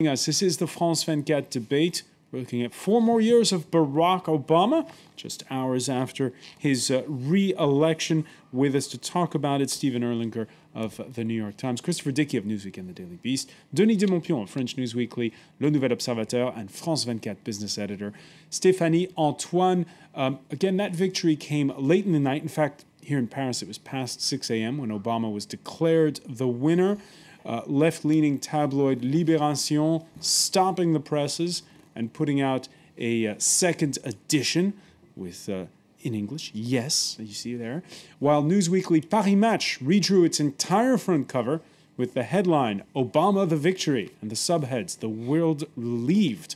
This is the France 24 debate. We're looking at 4 more years of Barack Obama, just hours after his re-election. With us to talk about it, Stephen Erlinger of the New York Times, Christopher Dickey of Newsweek and the Daily Beast, Denis de Montpion of French News Weekly, Le Nouvel Observateur, and France 24 business editor, Stéphanie Antoine. Again, that victory came late in the night. In fact, here in Paris, it was past 6 a.m. when Obama was declared the winner. Left-leaning tabloid Libération stopping the presses and putting out a second edition with, in English, yes, you see there, while Newsweekly Paris Match redrew its entire front cover with the headline, Obama the Victory, and the subheads, The World Relieved,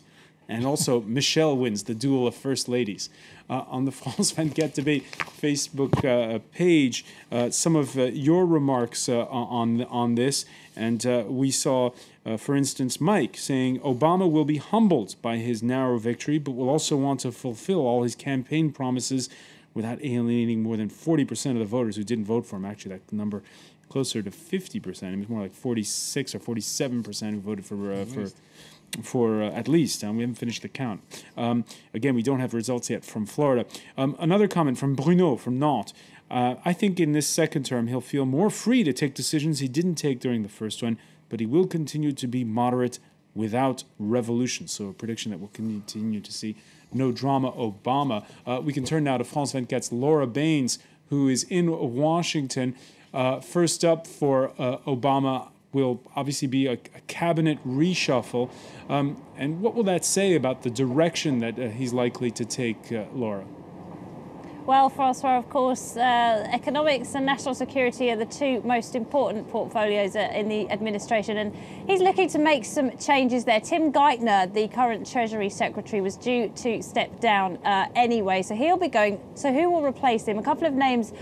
and also Michelle wins the duel of first ladies. On the France 24 debate Facebook page, some of your remarks on this, and we saw, for instance, Mike saying Obama will be humbled by his narrow victory, but will also want to fulfill all his campaign promises without alienating more than 40% of the voters who didn't vote for him. Actually, that number closer to 50%. It was more like 46 or 47% who voted for at least. We haven't finished the count. Again, we don't have results yet from Florida. Another comment from Bruno from Nantes. I think in this second term, he'll feel more free to take decisions he didn't take during the first one, but he will continue to be moderate without revolution. So a prediction that we'll continue to see no drama Obama. We can turn now to France 24's Laura Baines, who is in Washington. First up for Obama will obviously be a cabinet reshuffle. And what will that say about the direction that he's likely to take, Laura? Well, François, of course, economics and national security are the two most important portfolios in the administration, and he's looking to make some changes there. Tim Geithner, the current Treasury Secretary, was due to step down anyway, so he'll be going. So who will replace him? A couple of names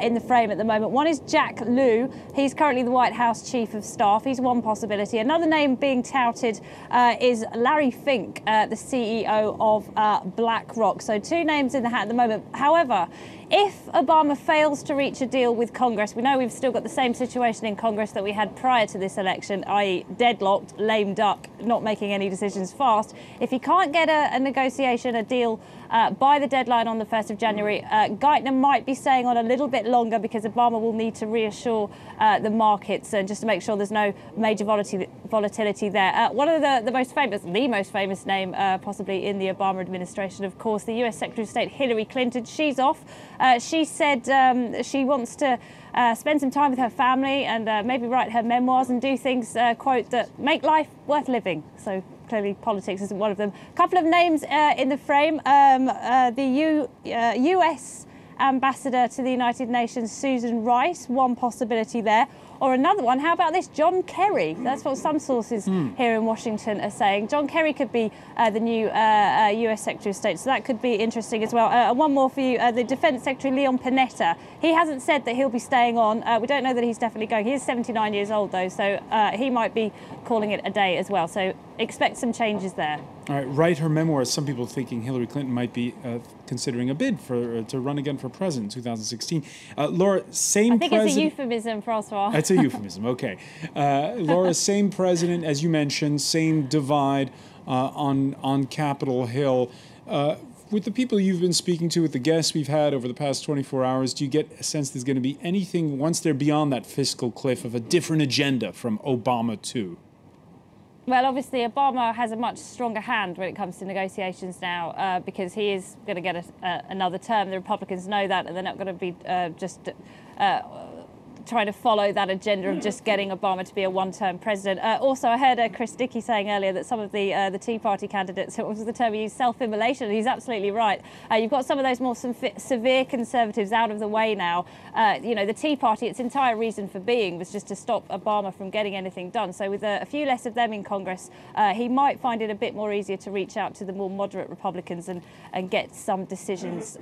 in the frame at the moment. One is Jack Lew. He's currently the White House Chief of Staff. He's one possibility. Another name being touted is Larry Fink, the CEO of BlackRock. So two names in the hat at the moment. However, if Obama fails to reach a deal with Congress, we know we've still got the same situation in Congress that we had prior to this election, i.e. deadlocked, lame duck, not making any decisions fast. If he can't get a negotiation, a deal by the deadline on the 1st of January, Geithner might be staying on a little bit longer because Obama will need to reassure the markets and just to make sure there's no major volatility there. One of the most famous name possibly in the Obama administration, of course, the US Secretary of State Hillary Clinton. She's off. She said she wants to spend some time with her family and maybe write her memoirs and do things, quote, that make life worth living. So clearly politics isn't one of them. A couple of names in the frame. The US Ambassador to the United Nations, Susan Rice, one possibility there. Or another one, how about this? John Kerry. That's what some sources here in Washington are saying. John Kerry could be the new US Secretary of State, so that could be interesting as well. One more for you, the Defense Secretary, Leon Panetta. He hasn't said that he'll be staying on. We don't know that he's definitely going. He is 79 years old, though, so he might be calling it a day as well. So expect some changes there. All right, write her memoirs. Some people thinking Hillary Clinton might be considering a bid to run again for president in 2016. Laura, same president. I think it's a euphemism, François. It's a euphemism, okay. Laura, same president, as you mentioned, same divide on Capitol Hill. With the people you've been speaking to, with the guests we've had over the past 24 hours, do you get a sense there's going to be anything, once they're beyond that fiscal cliff, of a different agenda from Obama too? Well, obviously, Obama has a much stronger hand when it comes to negotiations now because he is going to get another term. The Republicans know that, and they're not going to be trying to follow that agenda of just getting Obama to be a one-term president. Also, I heard Chris Dickey saying earlier that some of the Tea Party candidates, what was the term he used, self-immolation. He's absolutely right. You've got some of those more severe conservatives out of the way now. The Tea Party, its entire reason for being was just to stop Obama from getting anything done. So with a few less of them in Congress, he might find it a bit more easier to reach out to the more moderate Republicans and get some decisions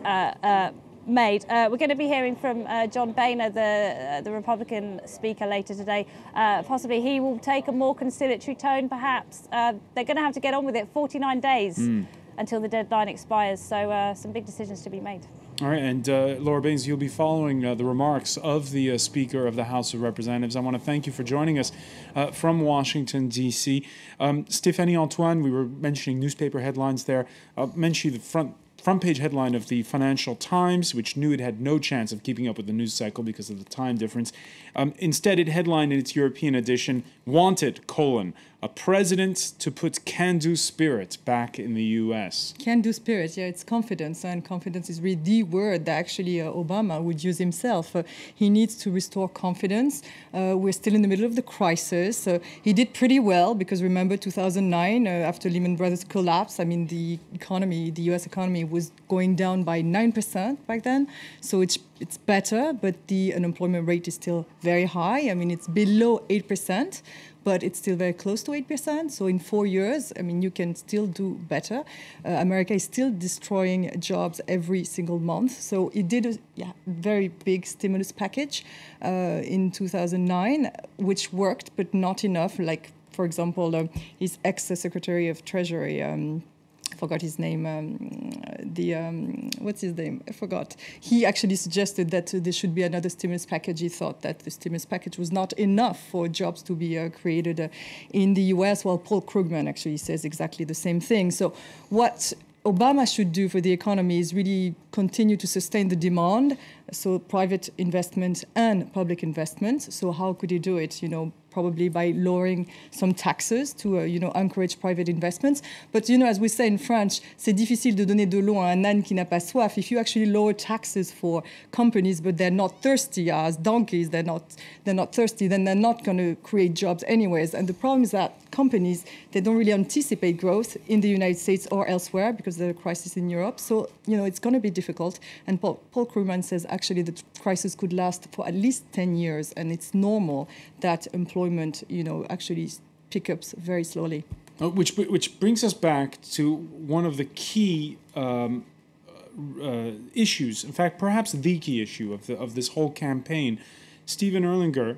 made. We're going to be hearing from John Boehner, the Republican speaker, later today. Possibly he will take a more conciliatory tone, perhaps. They're going to have to get on with it. 49 days until the deadline expires, so some big decisions to be made. All right, and Laura Baines, you'll be following the remarks of the Speaker of the House of Representatives. I want to thank you for joining us from Washington, D.C. Stéphanie Antoine, we were mentioning newspaper headlines there. I'll mention the front page headline of the Financial Times, which knew it had no chance of keeping up with the news cycle because of the time difference. Instead, it headlined in its European edition, "Wanted, a president to put can-do spirit back in the U.S." Can-do spirit, yeah, it's confidence, and confidence is really the word that actually Obama would use himself. He needs to restore confidence. We're still in the middle of the crisis. He did pretty well because remember 2009, after Lehman Brothers collapsed, I mean, the U.S. economy was going down by 9% back then. So it's better, but the unemployment rate is still very high. I mean, it's below 8%. But it's still very close to 8%. So in 4 years, I mean, you can still do better. America is still destroying jobs every single month. So it did a very big stimulus package in 2009, which worked, but not enough. Like, for example, his ex-Secretary of Treasury, I forgot his name, what's his name? I forgot. He actually suggested that there should be another stimulus package. He thought that the stimulus package was not enough for jobs to be created in the US, while Paul Krugman actually says exactly the same thing. So what Obama should do for the economy is really continue to sustain the demand, so private investment and public investment. So how could he do it? Probably by lowering some taxes to, encourage private investments. But, as we say in French, c'est difficile de donner de l'eau à un âne qui n'a pas soif. If you actually lower taxes for companies, but they're not thirsty as donkeys, they're not thirsty, then they're not going to create jobs anyways. And the problem is that companies, they don't really anticipate growth in the United States or elsewhere because of the crisis in Europe. So, it's going to be difficult. And Paul Krugman says actually the crisis could last for at least 10 years, and it's normal that employment, actually pick up very slowly. Which brings us back to one of the key issues, in fact, perhaps the key issue of this whole campaign. Stephen Erlanger,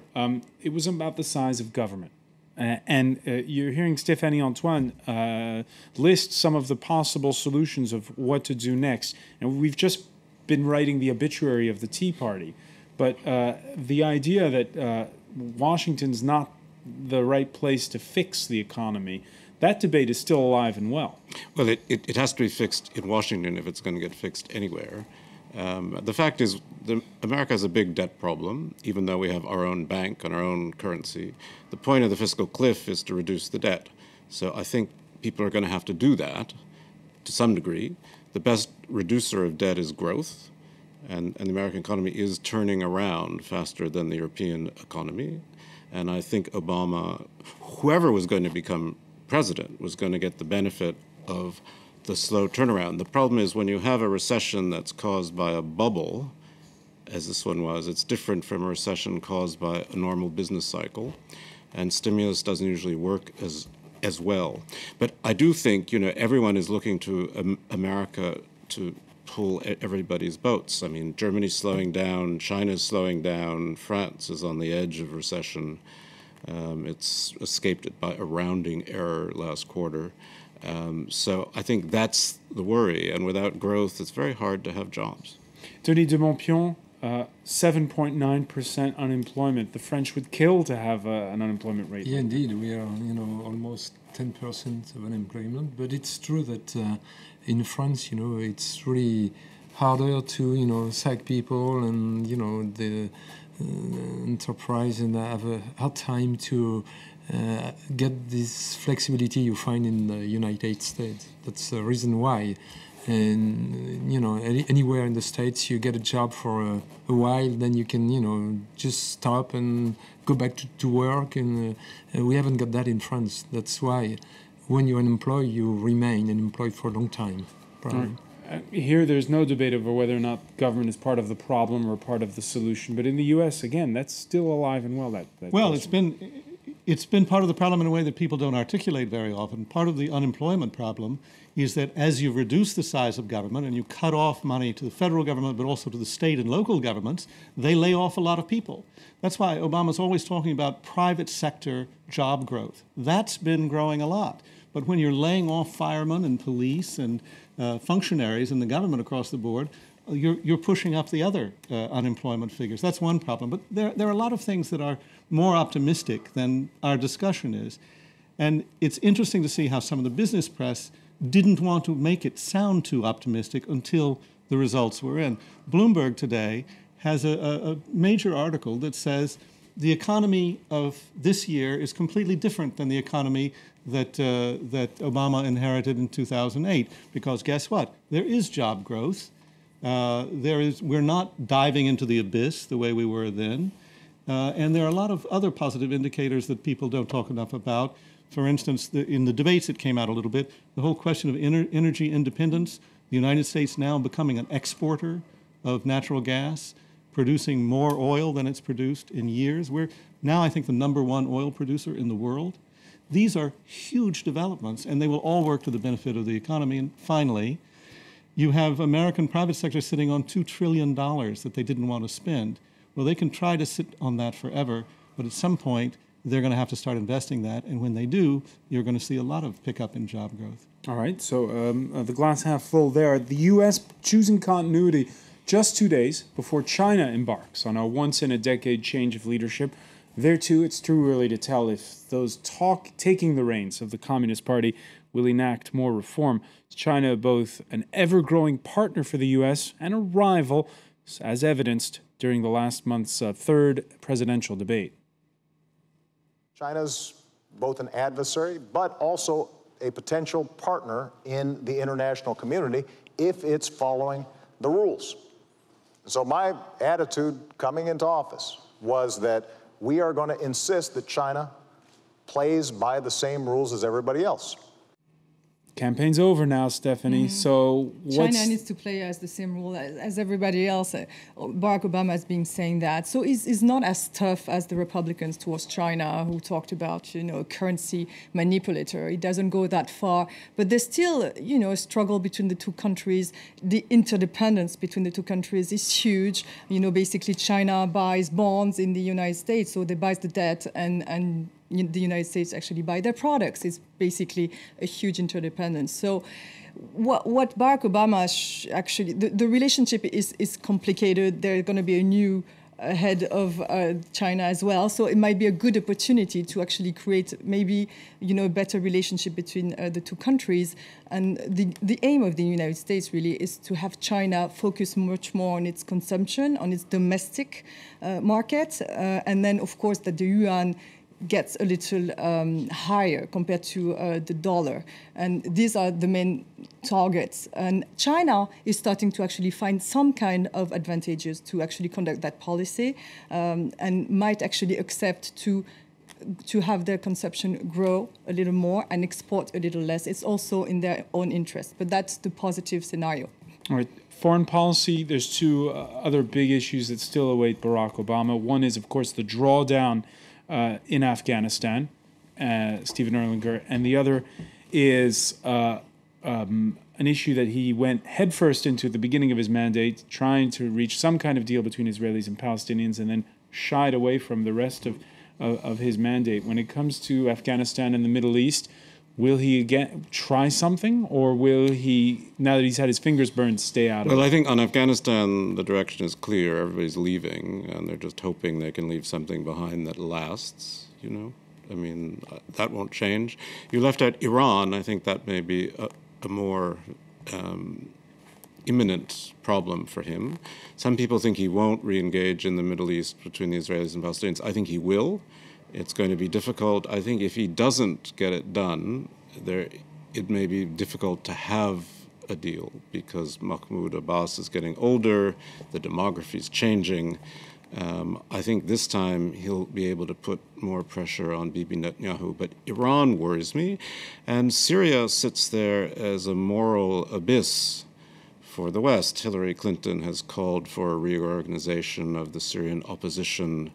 it was about the size of government. And you're hearing Stéphanie Antoine list some of the possible solutions of what to do next. And we've just been writing the obituary of the Tea Party. But the idea that Washington's not the right place to fix the economy, that debate is still alive and well. Well, it has to be fixed in Washington if it's going to get fixed anywhere. The fact is, America has a big debt problem, even though we have our own bank and our own currency. The point of the fiscal cliff is to reduce the debt. So I think people are going to have to do that to some degree. The best reducer of debt is growth, and the American economy is turning around faster than the European economy. And I think Obama, whoever was going to become president, was going to get the benefit of the slow turnaround. The problem is when you have a recession that's caused by a bubble, as this one was, it's different from a recession caused by a normal business cycle, and stimulus doesn't usually work as well. But I do think, everyone is looking to America to pull everybody's boats. I mean, Germany's slowing down, China's slowing down, France is on the edge of recession. It's escaped it by a rounding error last quarter. So I think that's the worry. And without growth, it's very hard to have jobs. Denis de Montpion, 7.9% unemployment. The French would kill to have an unemployment rate. Yeah, indeed. We are, almost 10% of unemployment. But it's true that in France, it's really harder to, sack people and, the enterprise and have a hard time to get this flexibility you find in the United States. That's the reason why. And, anywhere in the States, you get a job for a while, then you can, just stop and go back to work. And we haven't got that in France. That's why when you're unemployed, you remain unemployed for a long time. Right. Here, there's no debate over whether or not government is part of the problem or part of the solution. But in the U.S., again, that's still alive and well. That well, question. It's been part of the problem in a way that people don't articulate very often. Part of the unemployment problem is that as you reduce the size of government and you cut off money to the federal government, but also to the state and local governments, they lay off a lot of people. That's why Obama's always talking about private sector job growth. That's been growing a lot. But when you're laying off firemen and police and functionaries in the government across the board, you're pushing up the other unemployment figures. That's one problem. But there are a lot of things that are more optimistic than our discussion is. And it's interesting to see how some of the business press didn't want to make it sound too optimistic until the results were in. Bloomberg today has a major article that says the economy of this year is completely different than the economy that Obama inherited in 2008. Because guess what? There is job growth. We're not diving into the abyss the way we were then. And there are a lot of other positive indicators that people don't talk enough about. For instance, in the debates it came out a little bit, the whole question of energy independence, the United States now becoming an exporter of natural gas, producing more oil than it's produced in years. We're now, I think, the #1 oil producer in the world. These are huge developments, and they will all work to the benefit of the economy. And finally, you have American private sector sitting on $2 trillion that they didn't want to spend. Well, they can try to sit on that forever, but at some point, they're going to have to start investing that. And when they do, you're going to see a lot of pickup in job growth. All right, so the glass half full there. The U.S. choosing continuity just 2 days before China embarks on a once-in-a-decade change of leadership. There, too, it's too early to tell if those taking the reins of the Communist Party will enact more reform. Is China both an ever-growing partner for the U.S. and a rival, as evidenced during the last month's third presidential debate? China's both an adversary, but also a potential partner in the international community if it's following the rules. So my attitude coming into office was that we are going to insist that China plays by the same rules as everybody else. Campaign's over now, Stephanie. So China needs to play as the same rule as everybody else. Barack Obama has been saying that. So he's not as tough as the Republicans towards China, who talked about, a currency manipulator. He doesn't go that far. But there's still, a struggle between the two countries. The interdependence between the two countries is huge. Basically China buys bonds in the United States, so they buy the debt, and the United States actually buy their products. It's basically a huge interdependence. So what Barack Obama actually, the relationship is complicated. There's going to be a new head of China as well. So it might be a good opportunity to actually create maybe, a better relationship between the two countries. And the aim of the United States really is to have China focus much more on its consumption, on its domestic market. And then, of course, that the yuan gets a little higher compared to the dollar. And these are the main targets. And China is starting to actually find some kind of advantages to actually conduct that policy, and might actually accept to have their consumption grow a little more and export a little less. It's also in their own interest. But that's the positive scenario. All right. Foreign policy, there's two other big issues that still await Barack Obama. One is, of course, the drawdown in Afghanistan, Stephen Erlanger, and the other is an issue that he went headfirst into at the beginning of his mandate, trying to reach some kind of deal between Israelis and Palestinians, and then shied away from the rest of his mandate. When it comes to Afghanistan and the Middle East, will he again try something, or will he, now that he's had his fingers burned, stay out of it? Well, I think on Afghanistan, the direction is clear. Everybody's leaving, and they're just hoping they can leave something behind that lasts, I mean, that won't change. You left out Iran. I think that may be a more imminent problem for him. Some people think he won't re-engage in the Middle East between the Israelis and Palestinians. I think he will. It's going to be difficult. I think if he doesn't get it done, it may be difficult to have a deal because Mahmoud Abbas is getting older, the demography is changing. I think this time he'll be able to put more pressure on Bibi Netanyahu, but Iran worries me, and Syria sits there as a moral abyss for the West. Hillary Clinton has called for a reorganization of the Syrian opposition.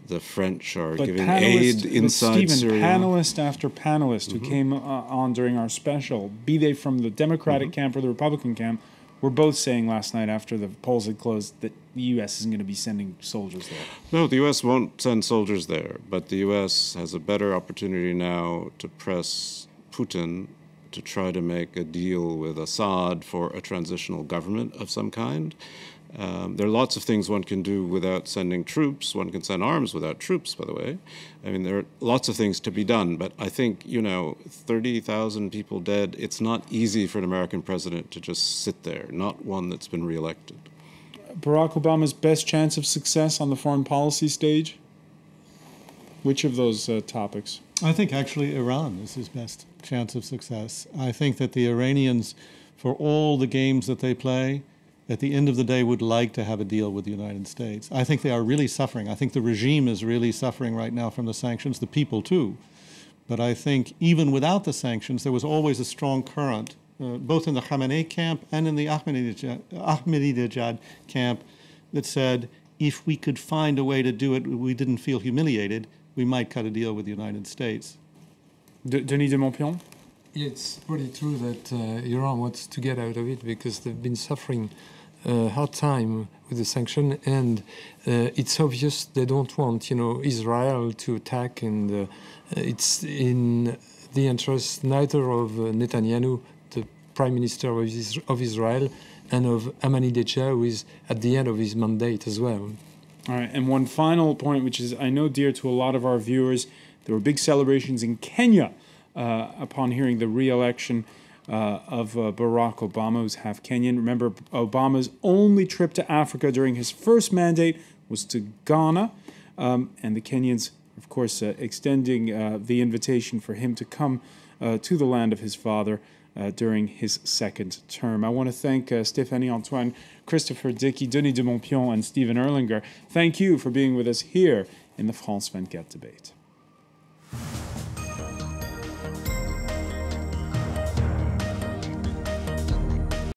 The French are giving aid inside Syria. Panelist after panelist who came on during our special, be they from the Democratic camp or the Republican camp, were both saying last night after the polls had closed that the U.S. isn't going to be sending soldiers there. No, the U.S. won't send soldiers there, but the U.S. has a better opportunity now to press Putin to try to make a deal with Assad for a transitional government of some kind. There are lots of things one can do without sending troops. One can send arms without troops, by the way. I mean, there are lots of things to be done. But I think, 30,000 people dead, it's not easy for an American president to just sit there, not one that's been reelected. Barack Obama's best chance of success on the foreign policy stage? Which of those topics? I think actually Iran is his best chance of success. I think that the Iranians, for all the games that they play, at the end of the day would like to have a deal with the United States. I think they are really suffering. I think the regime is really suffering right now from the sanctions, the people too. But I think even without the sanctions, there was always a strong current, both in the Khamenei camp and in the Ahmadinejad camp, that said, if we could find a way to do it, we didn't feel humiliated, we might cut a deal with the United States. Denis de Montpion? Yeah, it's pretty true that Iran wants to get out of it because they've been suffering a hard time with the sanction, and it's obvious they don't want, Israel to attack, and it's in the interest neither of Netanyahu, the Prime Minister of Israel, and of Ahmadinejad, who is at the end of his mandate as well. All right, and one final point, which is, I know, dear to a lot of our viewers, there were big celebrations in Kenya upon hearing the re-election of Barack Obama, who's half Kenyan. Remember, Obama's only trip to Africa during his first mandate was to Ghana, and the Kenyans, of course, extending the invitation for him to come to the land of his father during his second term. I want to thank Stéphanie Antoine, Christopher Dickey, Denis de Montpion, and Stephen Erlinger. Thank you for being with us here in the France 24 debate.